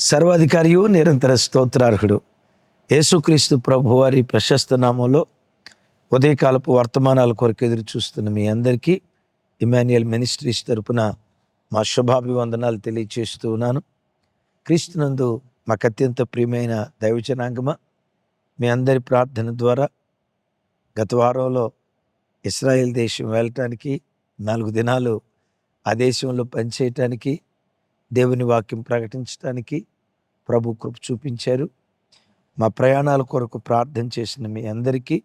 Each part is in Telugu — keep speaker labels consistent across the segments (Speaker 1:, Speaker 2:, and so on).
Speaker 1: సర్వాధికారియు నిరంతర స్తోత్రార్హుడు యేసుక్రీస్తు ప్రభువారి ప్రశస్త నామంలో ఉదయకాలపు వర్తమానాల కొరకు ఎదురు చూస్తున్న మీ అందరికీ ఇమాన్యుయల్ మినిస్ట్రీస్ తరపున మా శుభాభివందనాలు తెలియచేస్తూ ఉన్నాను. క్రీస్తునందు మాకు అత్యంత ప్రియమైన దైవజనాంగమ, మీ అందరి ప్రార్థన ద్వారా గత వారంలో ఇస్రాయేల్ దేశం వెళ్ళటానికి 4 దినాలు ఆ దేశంలో పనిచేయటానికి, దేవుని వాక్యం ప్రకటించడానికి ప్రభు కృప చూపించారు. మా ప్రయాణాల కొరకు ప్రార్థన చేసిన మీ అందరికీ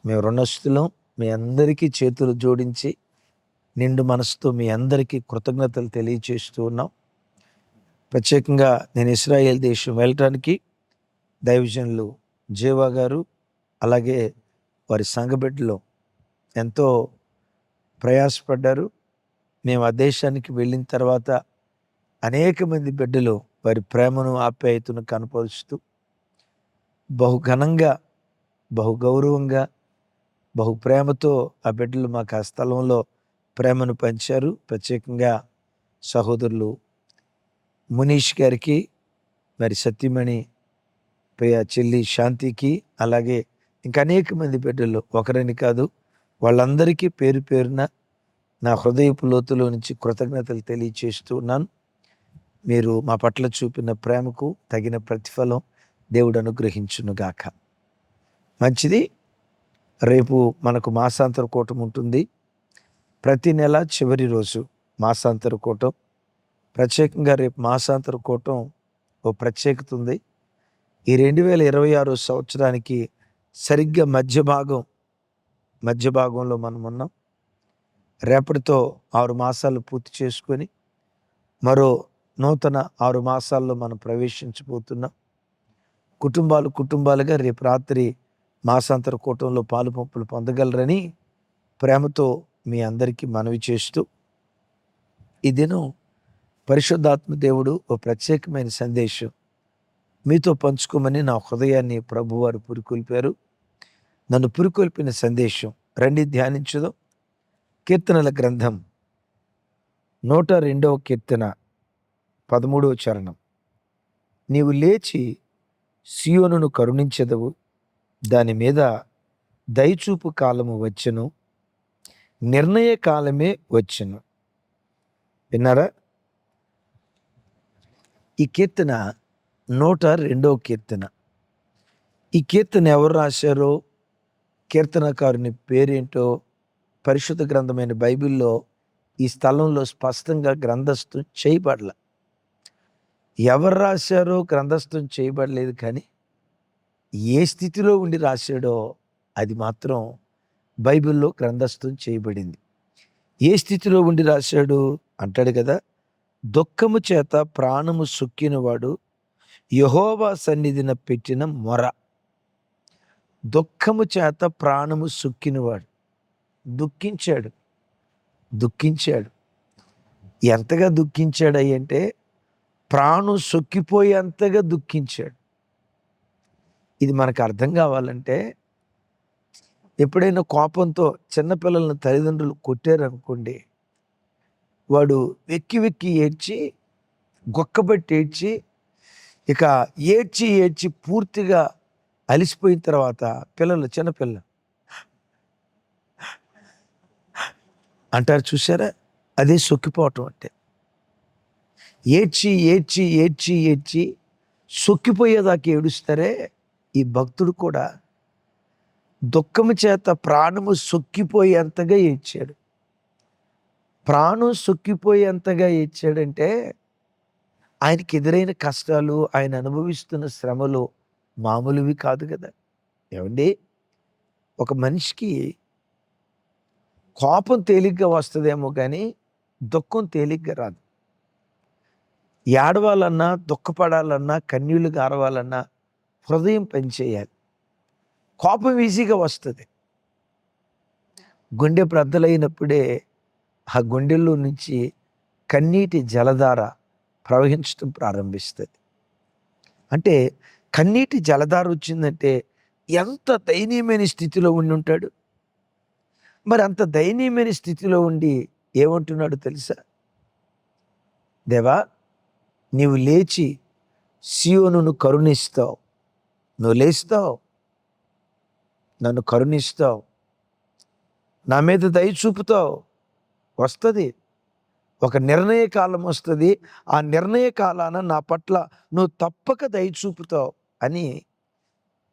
Speaker 1: మేము రుణస్థులం. మీ అందరికీ చేతులు జోడించి నిండు మనసుతో మీ అందరికీ కృతజ్ఞతలు తెలియచేస్తూ ఉన్నాం. ప్రత్యేకంగా నేను ఇస్రాయేల్ దేశం వెళ్ళటానికి దైవజనులు జీవా గారు అలాగే వారి సంఘబిడ్డలు ఎంతో ప్రయాసపడ్డారు. మేము ఆ దేశానికి వెళ్ళిన తర్వాత అనేక మంది బిడ్డలు వారి ప్రేమను ఆప్యాయతను కనపరుస్తూ బహు ఘనంగా, బహు గౌరవంగా, బహు ప్రేమతో ఆ బిడ్డలు మాకు ఆ స్థలంలో ప్రేమను పంచారు. ప్రత్యేకంగా సహోదరులు మునీష్ గారికి, మరి సత్యమణి ప్రియ చెల్లి శాంతికి, అలాగే ఇంకా అనేక మంది బిడ్డలు, ఒకరని కాదు, వాళ్ళందరికీ పేరు పేరున నా హృదయపు లోతులో నుంచి కృతజ్ఞతలు తెలియచేస్తూ ఉన్నాను. మీరు మా పట్ల చూపిన ప్రేమకు తగిన ప్రతిఫలం దేవుడు అనుగ్రహించునుగాక. మంచిది. రేపు మనకు మాసాంతర కూటం ఉంటుంది. ప్రతి నెల చివరి రోజు మాసాంతర కూటం. ప్రత్యేకంగా రేపు మాసాంతర కూటం ఓ ప్రత్యేకత ఉంది. ఈ 2026 సంవత్సరానికి సరిగ్గా మధ్య భాగంలో మనం ఉన్నాం. రేపటితో 6 మాసాలు పూర్తి చేసుకొని మరో నూతన 6 మాసాల్లో మనం ప్రవేశించబోతున్నాం. కుటుంబాలుగా రేపు రాత్రి మాసాంతర కూటంలో పాలు పంపులు పొందగలరని ప్రేమతో మీ అందరికీ మనవి చేస్తూ, ఈ దినం పరిశుద్ధాత్మ దేవుడు ఓ ప్రత్యేకమైన సందేశం మీతో పంచుకోమని నా హృదయాన్ని ప్రభువారు పురికొల్పారు. నన్ను పురికొల్పిన సందేశం రండి ధ్యానించుదాం. కీర్తనల గ్రంథం 102వ కీర్తన 13వ చరణం. నీవు లేచి సియోనును కరుణించెదవు, దాని మీద దయచూపు కాలము వచ్చెను, నిర్ణయ కాలమే వచ్చెను. విన్నారా? ఈ కీర్తన 102వ కీర్తన. ఈ కీర్తన ఎవరు రాశారో, కీర్తనకారుని పేరేంటో పరిశుద్ధ గ్రంథమైన బైబిల్లో ఈ స్థలంలో స్పష్టంగా గ్రంథస్థం చేయబడల. ఎవరు రాశారో గ్రంథస్థం చేయబడలేదు, కానీ ఏ స్థితిలో ఉండి రాశాడో అది మాత్రం బైబిల్లో గ్రంథస్థం చేయబడింది. ఏ స్థితిలో ఉండి రాశాడు అంటాడు కదా, దుఃఖము చేత ప్రాణము సొక్కినవాడు యెహోవా సన్నిధిన పెట్టిన మొర. దుఃఖము చేత ప్రాణము సొక్కినవాడు దుఃఖించాడు. ఎంతగా దుఃఖించాడు అంటే ప్రాణం సొక్కిపోయేంతగా దుఃఖించాడు. ఇది మనకు అర్థం కావాలంటే, ఎప్పుడైనా కోపంతో చిన్నపిల్లలను తల్లిదండ్రులు కొట్టారనుకోండి, వాడు వెక్కి ఏడ్చి, గొక్కబట్టి ఏడ్చి, ఇక ఏడ్చి పూర్తిగా అలిసిపోయిన తర్వాత చిన్నపిల్లలు అంటారు చూసారా, అదే సొక్కిపోవటం అంటే. ఏడ్చి సొక్కిపోయేదాకా ఏడుస్తారే, ఈ భక్తుడు కూడా దుఃఖము చేత ప్రాణము సొక్కిపోయేంతగా ఏడ్చాడు. ప్రాణం సొక్కిపోయేంతగా ఏడ్చాడంటే ఆయనకి ఎదురైన కష్టాలు, ఆయన అనుభవిస్తున్న శ్రమలు మామూలువి కాదు కదా. ఏమండి, ఒక మనిషికి కోపం తేలిగ్గా వస్తుందేమో కానీ దుఃఖం తేలిగ్గా రాదు. ఏడవాలన్నా, దుఃఖపడాలన్నా, కన్నీళ్లు గారవాలన్నా హృదయం పనిచేయాలి. కోపం ఈజీగా వస్తుంది. గుండె బ్రద్దలైనప్పుడే ఆ గుండెల్లో నుంచి కన్నీటి జలధార ప్రవహించడం ప్రారంభిస్తుంది. అంటే కన్నీటి జలధార వచ్చిందంటే ఎంత దయనీయమైన స్థితిలో ఉండి ఉంటాడు. మరి అంత దయనీయమైన స్థితిలో ఉండి ఏమంటున్నాడు తెలుసా? దేవా, నీవు లేచి సియోనును కరుణిస్తావు, నువ్వు లేస్తావు, నన్ను కరుణిస్తావు, నా మీద దయ చూపుతావు. వస్తుంది ఒక నిర్ణయ కాలం వస్తుంది. ఆ నిర్ణయ కాలాన నా పట్ల నువ్వు తప్పక దయ చూపుతావు అని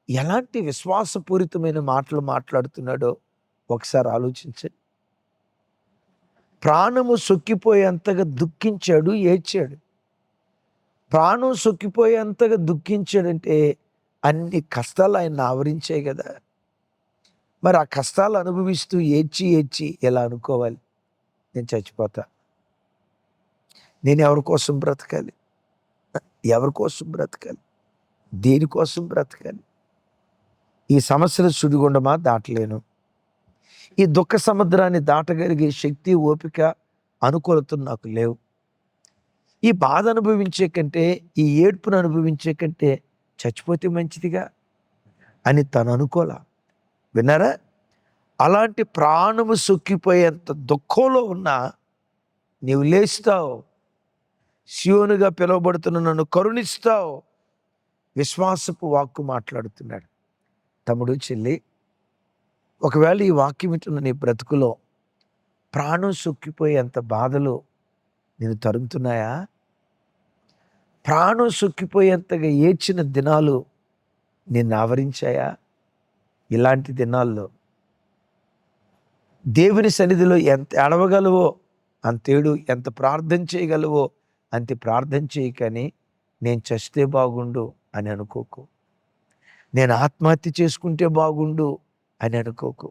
Speaker 1: ఎలాంటి విశ్వాసపూరితమైన మాటలు మాట్లాడుతున్నాడో ఒకసారి ఆలోచించండి. ప్రాణము సొక్కిపోయేంతగా దుఃఖించాడు, ఏడ్చాడు. ప్రాణం సొక్కిపోయేంతగా దుఃఖించాడంటే అన్ని కష్టాలు ఆయన ఆవరించాయి కదా. మరి ఆ కష్టాలు అనుభవిస్తూ ఏడ్చి ఎలా అనుకోవాలి, నేను చచ్చిపోతా, నేను ఎవరి కోసం బ్రతకాలి, ఎవరి కోసం బ్రతకాలి, దేనికోసం బ్రతకాలి, ఈ సమస్యల సుడిగుండమా దాటలేను, ఈ దుఃఖ సముద్రాన్ని దాటగలిగే శక్తి, ఓపిక, అనుకూలత నాకు లేవు, ఈ బాధ అనుభవించే కంటే, ఈ ఏడ్పును అనుభవించే కంటే చచ్చిపోతే మంచిదిగా అని తను అనుకోలా. విన్నారా? అలాంటి ప్రాణము సొక్కిపోయేంత దుఃఖంలో ఉన్నా నీవు లేస్తావు, సియోనుగా పిలువబడుతున్న నన్ను కరుణిస్తావు. విశ్వాసపు వాక్కు మాట్లాడుతున్నాడు. తమ్ముడు, చెల్లి, ఒకవేళ ఈ వాక్యం వింటున్న నీ బ్రతుకులో ప్రాణం సొక్కిపోయేంత బాధలు నేను తరుముతున్నాయా? ప్రాణం సొక్కిపోయేంతగా ఏడ్చిన దినాలు నిన్ను ఆవరించాయా? ఇలాంటి దినాల్లో దేవుని సన్నిధిలో ఎంత ఏడవగలవో అంతేడు, ఎంత ప్రార్థన చేయగలవో అంతే ప్రార్థన చేయి. కానీ నేను చస్తే బాగుండు అని అనుకోకు, నేను ఆత్మహత్య చేసుకుంటే బాగుండు అని అనుకోకు,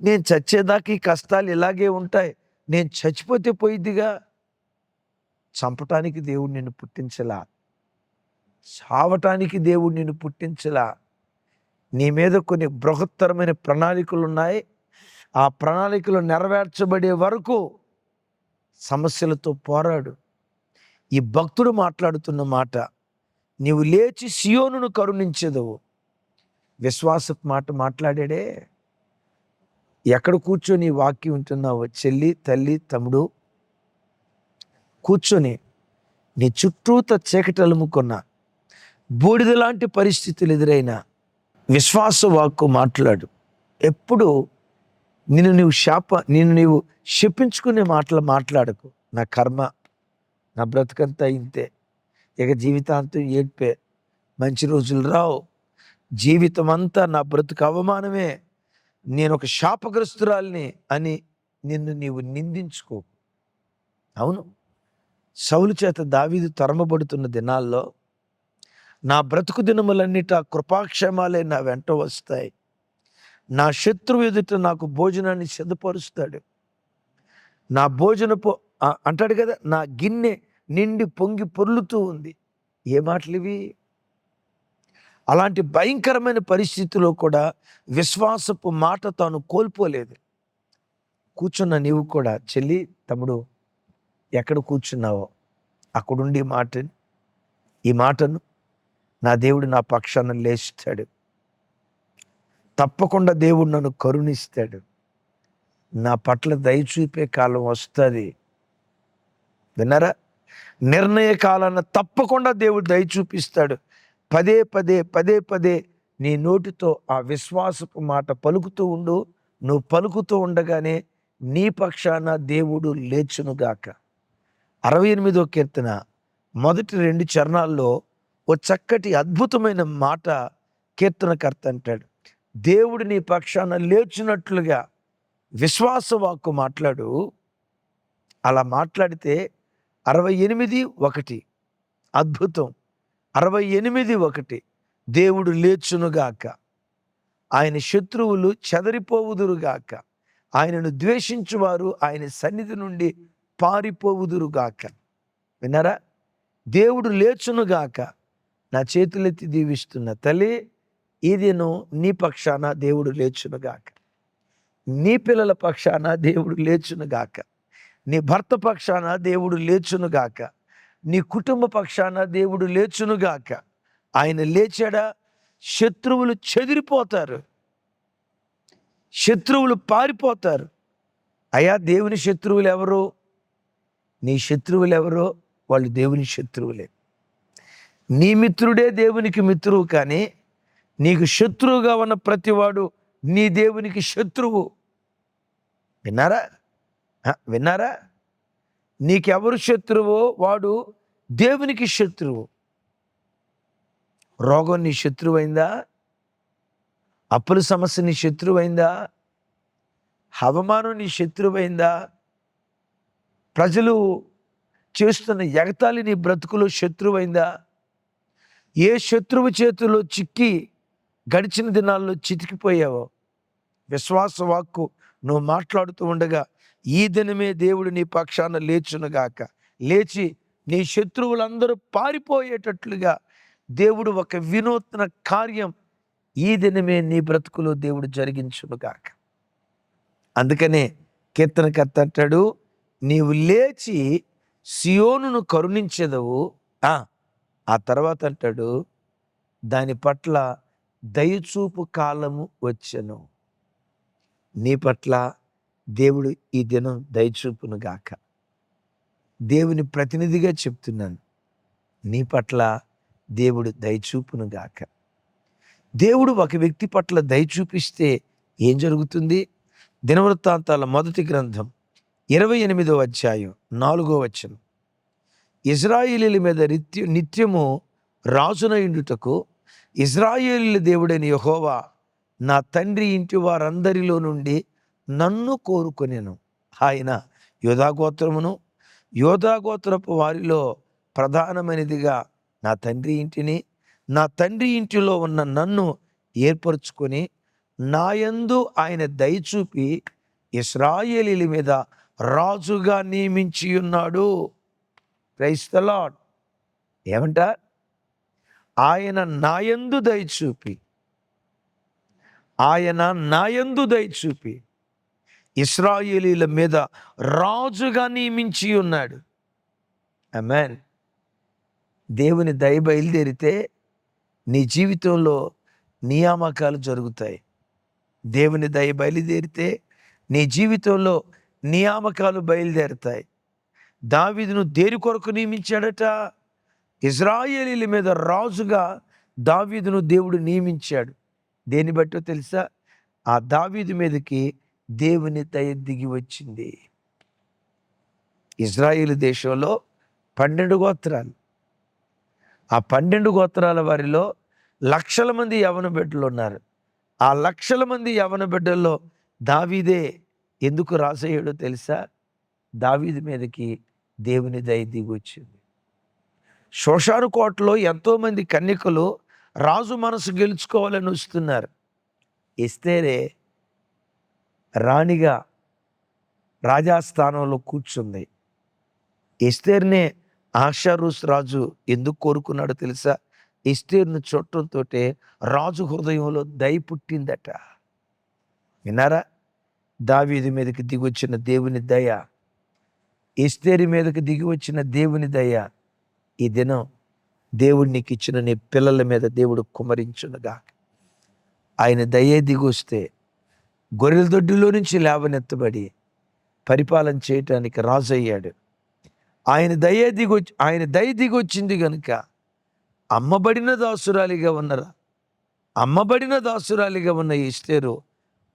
Speaker 1: నేను చచ్చేదాకా ఈ కష్టాలు ఇలాగే ఉంటాయి, నేను చచ్చిపోతే పోయిద్దిగా. చంపటానికి దేవుడు నిన్ను పుట్టించలా, చావటానికి దేవుడు నిన్ను పుట్టించలా. నీ మీద కొన్ని బృహత్తరమైన ప్రణాళికలు ఉన్నాయి. ఆ ప్రణాళికలు నెరవేర్చబడే వరకు సమస్యలతో పోరాడు. ఈ భక్తుడు మాట్లాడుతున్న మాట, నీవు లేచి సియోనును కరుణించెదవు. విశ్వాసపు మాట మాట్లాడాడే. ఎక్కడ కూర్చొని వాక్యం వింటున్నావు చెల్లి, తల్లి, తమ్ముడు? కూర్చొని నీ చుట్టూత చీకటి అలుముకున్న బూడిద లాంటి పరిస్థితులు ఎదురైనా విశ్వాస వాక్కు మాట్లాడు. ఎప్పుడు నిన్ను నీవు శపించుకునే మాటలు మాట్లాడకు. నా కర్మ, నా బ్రతుకంతా ఇంతే, ఇక జీవితాంతం ఏడ్పే, మంచి రోజులు రావు, జీవితం అంతా నా బ్రతుకు అవమానమే, నేను ఒక శాపగ్రస్తురాల్ని అని నిన్ను నీవు నిందించుకో. అవును, సౌలు చేత దావీదు తరమబడుతున్న దినాల్లో నా బ్రతుకు దినములన్నిట కృపాక్షేమాలే నా వెంట వస్తాయి, నా శత్రువు ఎదుట నాకు భోజనాన్ని సిద్ధపరుస్తాడు, నా భోజనపు అంటాడు కదా, నా గిన్నె నిండి పొంగి పొర్లుతూ ఉంది. ఏ మాటలు ఇవి? అలాంటి భయంకరమైన పరిస్థితిలో కూడా విశ్వాసపు మాట తాను కోల్పోలేదు. కూర్చున్న నీవు కూడా చెల్లి, తమ్ముడు, ఎక్కడ కూర్చున్నావో అక్కడుండి ఈ మాటను నా దేవుడు నా పక్షాన లేస్తాడు. తప్పకుండా దేవుడు నన్ను కరుణిస్తాడు. నా పట్ల దయ చూపే కాలం వస్తుంది. విన్నారా? నిర్ణయ కాలాన తప్పకుండా దేవుడు దయ చూపిస్తాడు. పదే పదే నీ నోటితో ఆ విశ్వాసపు మాట పలుకుతూ ఉండు. నువ్వు పలుకుతూ ఉండగానే నీ పక్షాన దేవుడు లేచునుగాక. 68వ కీర్తన మొదటి 2 చరణాల్లో ఓ చక్కటి అద్భుతమైన మాట కీర్తనకర్త అంటాడు. దేవుడు నీ పక్షాన లేచినట్లుగా విశ్వాస వాక్కు మాట్లాడు. అలా మాట్లాడితే 68:1 అద్భుతం. 68:1 దేవుడు లేచునుగాక, ఆయన శత్రువులు చెదరిపోవుదురుగాక, ఆయనను ద్వేషించువారు ఆయన సన్నిధి నుండి పారిపోవుదురుగాక. విన్నారా? దేవుడు లేచునుగాక. నా చేతులెత్తి దీవిస్తున్న తల్లి, ఇదిను నీ పక్షాన దేవుడు లేచునుగాక, నీ పిల్లల పక్షాన దేవుడు లేచునుగాక, నీ భర్త పక్షాన దేవుడు లేచునుగాక, నీ కుటుంబ పక్షాన దేవుడు లేచునుగాక. ఆయన లేచాడా? శత్రువులు చెదిరిపోతారు, శత్రువులు పారిపోతారు. అయ్యా, దేవుని శత్రువులు ఎవరు? నీ శత్రువులు ఎవరో వాళ్ళు దేవుని శత్రువులే. నీ మిత్రుడే దేవునికి మిత్రువు, కానీ నీకు శత్రువుగా ఉన్న ప్రతివాడు నీ దేవునికి శత్రువు. విన్నారా? విన్నారా? నీకెవరు శత్రువో వాడు దేవునికి శత్రువు. రోగం నీ శత్రువైందా? అప్పుల సమస్య నీ శత్రువైందా? అవమానం నీ శత్రువైందా? ప్రజలు చేస్తున్న ఎగతాళి నీ బ్రతుకులో శత్రువైందా? ఏ శత్రువు చేతిలో చిక్కి గడిచిన దినాల్లో చితికిపోయావో, విశ్వాస వాక్కు నువ్వు మాట్లాడుతూ ఉండగా ఈ దినమే దేవుడు నీ పక్షాన లేచునుగాక. లేచి నీ శత్రువులందరూ పారిపోయేటట్లుగా దేవుడు ఒక వినూత్న కార్యం ఈ దినమే నీ బ్రతుకులో దేవుడు జరిగించునుగాక. అందుకనే కీర్తనకర్త అంటాడు, నీవు లేచి సియోనును కరుణించెదవు. ఆ తర్వాత అంటాడు, దాని పట్ల దయచూపు కాలము వచ్చెను. నీ పట్ల దేవుడు ఈ దినం దయచూపును గాక. దేవుని ప్రతినిధిగా చెప్తున్నాను, నీ పట్ల దేవుడు దయచూపును గాక. దేవుడు ఒక వ్యక్తి పట్ల దయచూపిస్తే ఏం జరుగుతుంది? దినవృత్తాంతాల మొదటి గ్రంథం 28వ అధ్యాయం 4వ వచనం, ఇజ్రాయేలీల మీద నిత్యము రాజునయుండుటకు ఇజ్రాయేలీల దేవుడైన యెహోవా నా తండ్రి ఇంటి వారందరిలో నుండి నన్ను కోరుకొనెను. ఆయన యోధాగోత్రమును యోధాగోత్రపు వారిలో ప్రధానమైనదిగా నా తండ్రి ఇంటిని, నా తండ్రి ఇంటిలో ఉన్న నన్ను ఏర్పరచుకొని నాయందు ఆయన దయచూపి ఇశ్రాయేలీల మీద రాజుగా నియమించి ఉన్నాడు. Praise the Lord. ఏమంట? ఆయన నాయందు దయచూపి, ఆయన నాయందు దయచూపి ఇశ్రాయేలీల మీద రాజుగా నియమించి ఉన్నాడు. ఆమేన్. దేవుని దయ బయలుదేరితే నీ జీవితంలో నియామకాలు జరుగుతాయి. దేవుని దయ బయలుదేరితే నీ జీవితంలో నియామకాలు బయలుదేరుతాయి. దావీదును దేని కొరకు నియమించాడట? ఇజ్రాయేలీల మీద రాజుగా దావీదును దేవుడు నియమించాడు. దేన్ని బట్టో తెలుసా? ఆ దావీదు మీదకి దేవుని దయ దిగి వచ్చింది. ఇజ్రాయేలు దేశంలో 12 గోత్రాలు. ఆ 12 గోత్రాల వారిలో లక్షల మంది యవన బిడ్డలు ఉన్నారు. ఆ లక్షల మంది యవన బిడ్డల్లో దావీదే ఎందుకు రాజయ్యాడో తెలుసా? దావీదు మీదకి దేవుని దయ దిగి వచ్చింది. షోషాను కోటలో ఎంతోమంది కన్యకలు రాజు మనసు గెలుచుకోవాలని వస్తున్నారు. ఎస్తేరే రాణిగా రాజాస్థానంలో కూర్చుంది. ఎస్తేర్నే అహష్వేరోషు రాజు ఎందుకు కోరుకున్నాడో తెలుసా? ఎస్తేరును చూడటంతో రాజు హృదయంలో దయ పుట్టిందట. విన్నారా? దావీదు మీదకి దిగి వచ్చిన దేవుని దయ, ఎస్తేరు మీదకి దిగి వచ్చిన దేవుని దయ ఈ దినం దేవుడు నీకు ఇచ్చిన నీ పిల్లల మీద దేవుడు కుమరించునుగా. ఆయన దయే దిగి వస్తే గొర్రెల దొడ్డిలో నుంచి లేవనెత్తబడి పరిపాలన చేయటానికి రాజు అయ్యాడు. ఆయన దయ దిగి వచ్చింది కనుక అమ్మబడిన దాసురాలిగా ఉన్న ఎస్తేరు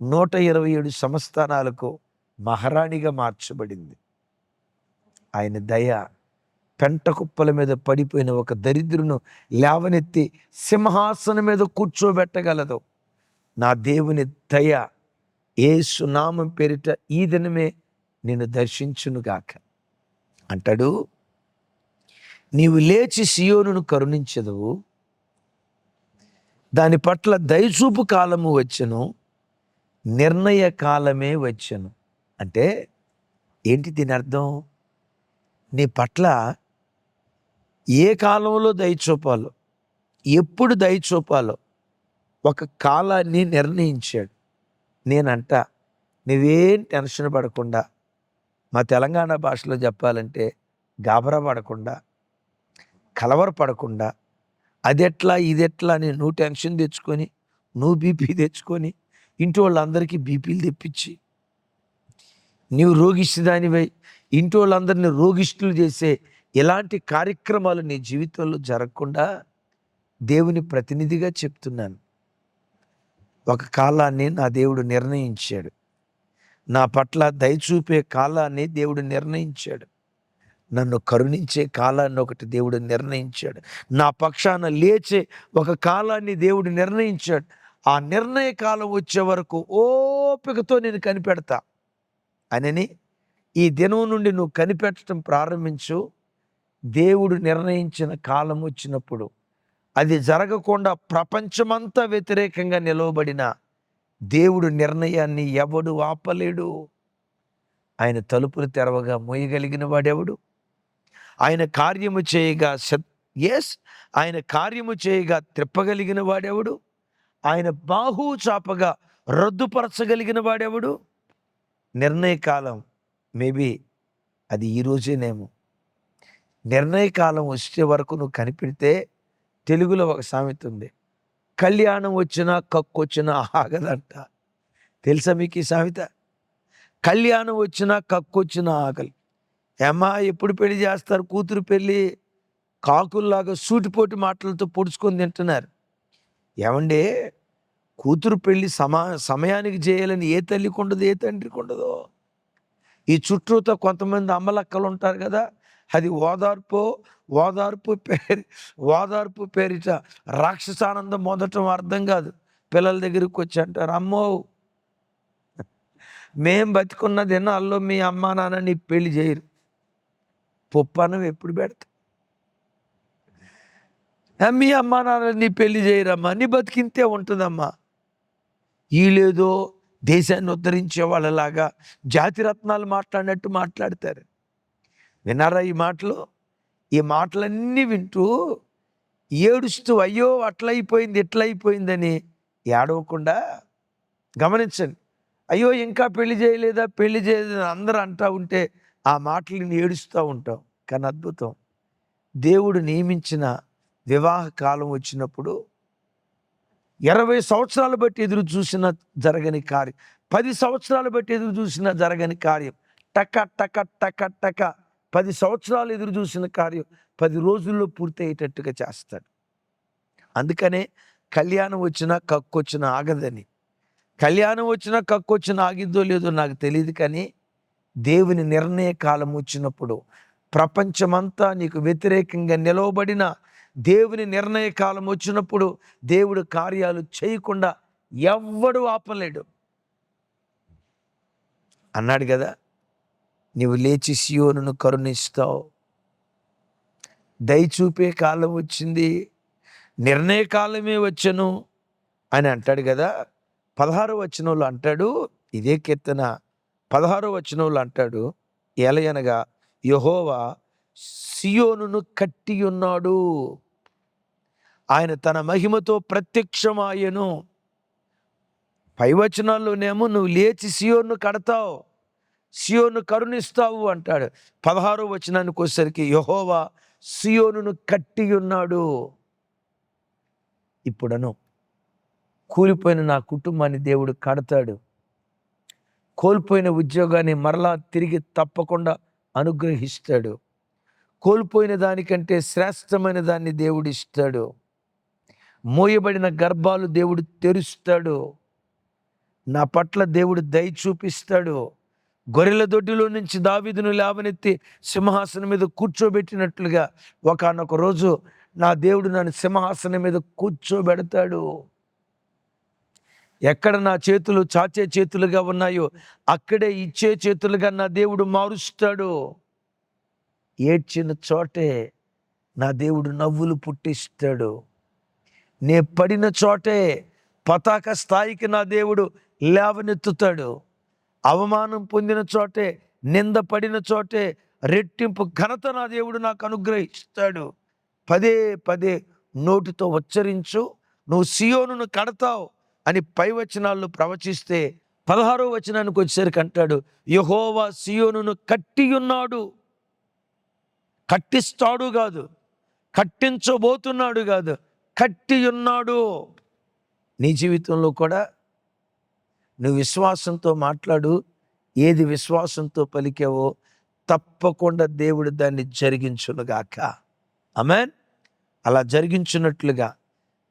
Speaker 1: 127 సంస్థానాలకు మహారాణిగా మార్చబడింది. ఆయన దయ పెంట కుప్పల మీద పడిపోయిన ఒక దరిద్రును లేవనెత్తి సింహాసనం మీద కూర్చోబెట్టగలదు. నా దేవుని దయ యేసు నామం పేరిట ఈ దినమే నిన్ను దర్శించునుగాక. అంటాడు, నీవు లేచి సియోనును కరుణించెదవు, దాని పట్ల దయచూపు కాలము వచ్చెను, నిర్ణయ కాలమే వచ్చెను. అంటే ఏంటి దీని అర్థం? నీ పట్ల ఏ కాలంలో దయచూపాలో, ఎప్పుడు దయచూపాలో ఒక కాలాన్ని నిర్ణయించాడు. నేనంట, నువ్వేం టెన్షన్ పడకుండా, మా తెలంగాణ భాషలో చెప్పాలంటే గాబరా పడకుండా, కలవరపడకుండా, అదెట్లా ఇదెట్లా అని నువ్వు టెన్షన్ తెచ్చుకొని, నువ్వు బీపీ తెచ్చుకొని, ఇంటి వాళ్ళందరికీ బీపీలు తెప్పించి, నీవు రోగిష్టిదానివై ఇంటి వాళ్ళందరినీ రోగిష్టులు చేసే ఇలాంటి కార్యక్రమాలు నీ జీవితంలో జరగకుండా దేవుని ప్రతినిధిగా చెప్తున్నాను. ఒక కాలాన్ని నా దేవుడు నిర్ణయించాడు. నా పట్ల దయ చూపే కాలాన్ని దేవుడు నిర్ణయించాడు. నన్ను కరుణించే కాలాన్ని ఒకటి దేవుడు నిర్ణయించాడు. నా పక్షాన లేచే ఒక కాలాన్ని దేవుడు నిర్ణయించాడు. ఆ నిర్ణయ కాలం వచ్చే వరకు ఓపికతో నేను కనిపెడతా అనని ఈ దినం నుండి నువ్వు కనిపెట్టడం ప్రారంభించు. దేవుడు నిర్ణయించిన కాలం వచ్చినప్పుడు అది జరగకుండా ప్రపంచమంతా వ్యతిరేకంగా నిలవబడిన దేవుడు నిర్ణయాన్ని ఎవడు ఆపలేడు. ఆయన తలుపులు తెరవగా మోయగలిగిన వాడెవడు? ఆయన కార్యము చేయగా ఆయన కార్యము చేయగా త్రిప్పగలిగిన వాడెవడు? ఆయన బాహు చాపగా రద్దుపరచగలిగిన వాడెవడు? నిర్ణయకాలం మేబీ అది ఈరోజేనేమో. నిర్ణయకాలం వచ్చే వరకు నువ్వు కనిపెడితే, తెలుగులో ఒక సామెత ఉంది, కళ్యాణం వచ్చినా కక్కొచ్చినా ఆగదంట. తెలుసా మీకు ఈ సామెత? కళ్యాణం వచ్చినా కక్కొచ్చినా ఆగలి. ఏమ్మా ఎప్పుడు పెళ్లి చేస్తారు? కూతురు పెళ్ళి కాకుల్లాగా సూటిపోటి మాటలతో పొడుచుకొని తింటున్నారు. ఏమండి, కూతురు పెళ్ళి సమయానికి చేయాలని ఏ తల్లికి ఉండదు, ఏ తండ్రికి ఉండదు. ఈ చుట్టూతో కొంతమంది అమ్మలక్కలు ఉంటారు కదా, అది ఓదార్పు పేరిట రాక్షసానందం మొదటం అర్థం కాదు. పిల్లల దగ్గరికి వచ్చి అంటారు, అమ్మో మేం బతికున్నది ఎన్నాళ్ళు మీ అమ్మా నాన్న నీ పెళ్లి చేయరు. పొప్పనం ఎప్పుడు పెడతా? మీ అమ్మా నాన్న నీ పెళ్లి చేయరమ్మా, నీ బతికింతే ఉంటుందమ్మా. వీళ్ళేదో దేశాన్ని ఉద్ధరించే వాళ్ళలాగా జాతిరత్నాలు మాట్లాడినట్టు మాట్లాడతారు. విన్నారా ఈ మాటలు? ఈ మాటలన్నీ వింటూ ఏడుస్తూ అయ్యో అట్లయిపోయింది ఇట్లయిపోయిందని ఏడవకుండా గమనించండి. అయ్యో ఇంకా పెళ్లి చేయలేదా, పెళ్లి చేయలేదని అందరూ అంటూ ఉంటే ఆ మాటలను ఏడుస్తూ ఉంటాం. కానీ అద్భుతం, దేవుడు నియమించిన వివాహ కాలం వచ్చినప్పుడు 20 సంవత్సరాలు బట్టి ఎదురు చూసిన జరగని కార్యం, 10 సంవత్సరాలు బట్టి ఎదురు చూసిన జరగని కార్యం టక టక టక టక 10 సంవత్సరాలు ఎదురు చూసిన కార్యం 10 రోజుల్లో పూర్తయ్యేటట్టుగా చేస్తాడు. అందుకనే కళ్యాణం వచ్చినా కక్కొచ్చినా ఆగదని. కళ్యాణం వచ్చినా కక్కొచ్చినా ఆగిద్దో లేదో నాకు తెలియదు, కానీ దేవుని నిర్ణయ కాలం వచ్చినప్పుడు ప్రపంచమంతా నీకు వ్యతిరేకంగా నిలవబడిన దేవుని నిర్ణయ కాలం వచ్చినప్పుడు దేవుడు కార్యాలు చేయకుండా ఎవ్వడు ఆపలేడు అన్నాడు కదా. నీవు లేచి సియోనును కరుణిస్తావు. దయ చూపే కాలం వచ్చింది, నిర్ణయ కాలమే వచ్చను అని అంటాడు కదా. 16వ వచనంలో అంటాడు, ఇదే కీర్తన 16వ వచనంలో అంటాడు, ఏలయనగా యెహోవా సియోనును కట్టి ఉన్నాడు, ఆయన తన మహిమతో ప్రత్యక్షమాయెను. పై వచనాల్లోనేమో నువ్వు లేచి సియోను కడతావు, సియోను కరుణిస్తావు అంటాడు. 16వ వచనానికి వచ్చేసరికి యెహోవా సియోనును కట్టి ఉన్నాడు. ఇప్పుడను కూలిపోయిన నా కుటుంబాన్ని దేవుడు కడతాడు. కోల్పోయిన ఉద్యోగాన్ని మరలా తిరిగి తప్పకుండా అనుగ్రహిస్తాడు. కోల్పోయిన దానికంటే శ్రేష్టమైన దాన్ని దేవుడు ఇస్తాడు. మోయబడిన గర్భాలు దేవుడు తెరుస్తాడు. నా పట్ల దేవుడు దయ చూపిస్తాడు. గొర్రెల దొడ్డిలో నుంచి దావీదును లేవనెత్తి సింహాసనం మీద కూర్చోబెట్టినట్లుగా ఒకానొక రోజు నా దేవుడు నన్ను సింహాసనం మీద కూర్చోబెడతాడు. ఎక్కడ నా చేతులు చాచే చేతులుగా ఉన్నాయో అక్కడే ఇచ్చే చేతులుగా నా దేవుడు మారుస్తాడు. ఏడ్చిన చోటే నా దేవుడు నవ్వులు పుట్టిస్తాడు. నే పడిన చోటే పతాక స్థాయికి నా దేవుడు లేవనెత్తుతాడు. అవమానం పొందిన చోటే, నింద పడిన చోటే రెట్టింపు ఘనత నా దేవుడు నాకు అనుగ్రహిస్తాడు. పదే పదే నోటితో ఉచ్చరించు, నువ్వు సియోనును కడతావు అని పై వచనాల్లో ప్రవచిస్తే 16వ వచనానికి వచ్చేసరికి అంటాడు, యెహోవా సియోనును కట్టి ఉన్నాడు. కట్టిస్తాడు కాదు, కట్టించబోతున్నాడు కాదు, కట్టి ఉన్నాడు. నీ జీవితంలో కూడా నువ్వు విశ్వాసంతో మాట్లాడు. ఏది విశ్వాసంతో పలికావో తప్పకుండా దేవుడు దాన్ని జరిగించునుగాక. ఆమేన్. అలా జరిగించున్నట్లుగా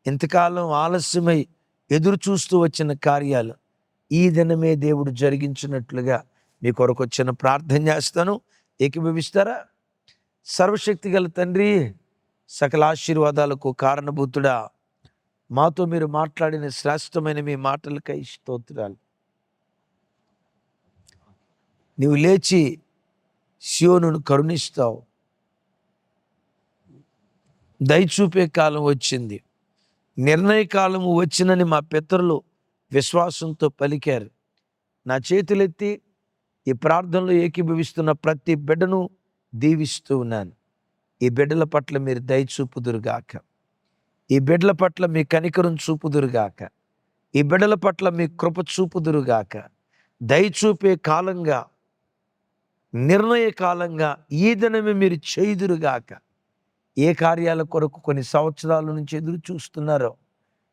Speaker 1: ఇంతకాలం ఆలస్యమై ఎదురు చూస్తూ వచ్చిన కార్యాలు ఈ దినమే దేవుడు జరిగించినట్లుగా మీ కొరకు వచ్చిన ప్రార్థన చేస్తాను. ఏకీభవిస్తారా? సర్వశక్తి గల తండ్రి, సకల ఆశీర్వాదాలకు కారణభూతుడా, మాతో మీరు మాట్లాడిన శ్రేష్టమైన మీ మాటలకై స్తోత్రాలు. నీవు లేచి సియోనును కరుణిస్తావు. దయచూపే కాలం వచ్చింది, నిర్ణయ కాలము వచ్చినని మా పితరులు విశ్వాసంతో పలికారు. నా చేతులెత్తి ఈ ప్రార్థనలో ఏకీభవిస్తున్న ప్రతి బిడ్డను దీవిస్తూ ఉన్నాను. ఈ బిడ్డల పట్ల మీరు దయ చూపుదురుగాక. ఈ బిడ్డల పట్ల మీ కనికరం చూపుదురుగాక. ఈ బిడ్డల పట్ల మీ కృప చూపుదురుగాక. దయ చూపే కాలంగా, నిర్ణయ కాలంగా ఈ దినమే మీరు చేయుదురుగాక. ఏ కార్యాల కొరకు కొన్ని సంవత్సరాల నుంచి ఎదురు చూస్తున్నారో,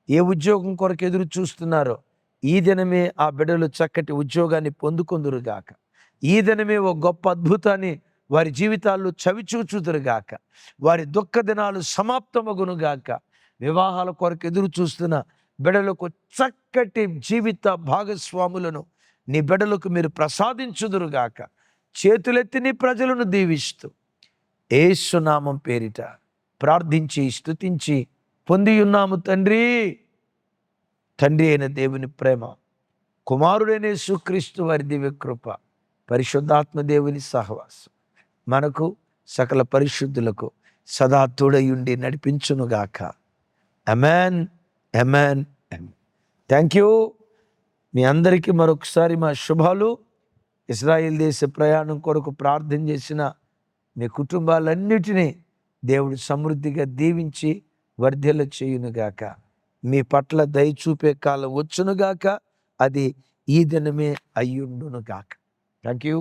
Speaker 1: ఏ ఉద్యోగం కొరకు ఎదురు చూస్తున్నారో, ఈ దినమే ఆ బిడ్డలు చక్కటి ఉద్యోగాన్ని పొందుకొందురుగాక. ఈ దినమే ఒక గొప్ప అద్భుతాన్ని వారి జీవితాల్లో చవిచూచుదురుగాక. వారి దుఃఖ దినాలు సమాప్తమగునుగాక. వివాహాల కొరకు ఎదురు చూస్తున్న బిడ్డలకు చక్కటి జీవిత భాగస్వాములను నీ బిడ్డలకు మీరు ప్రసాదించుదురుగాక. చేతులెత్తి నీ ప్రజలను దీవిస్తూ యేసు నామం పేరిట ప్రార్థించి స్తుతించి పొంది ఉన్నాము తండ్రి. తండ్రి అయిన దేవుని ప్రేమ, కుమారుడైన యేసుక్రీస్తు వారి దివ్య కృప, పరిశుద్ధాత్మ దేవుని సహవాసం మనకు సకల పరిశుద్ధులకు సదా తోడయుండి నడిపించునుగాక. ఆమేన్, ఆమేన్, ఆమేన్. Thank you. మీ అందరికీ మరొకసారి మా శుభాలు. ఇజ్రాయెల్ దేశ ప్రయాణం కొరకు ప్రార్థన చేసిన మీ కుటుంబాలన్నిటినీ దేవుడు సమృద్ధిగా దీవించి వర్ధిల్ల చేయునుగాక. మీ పట్ల దయ చూపే కాలం వచ్చునుగాక. అది ఈ దినమే అయ్యుండునుగాక. Thank you.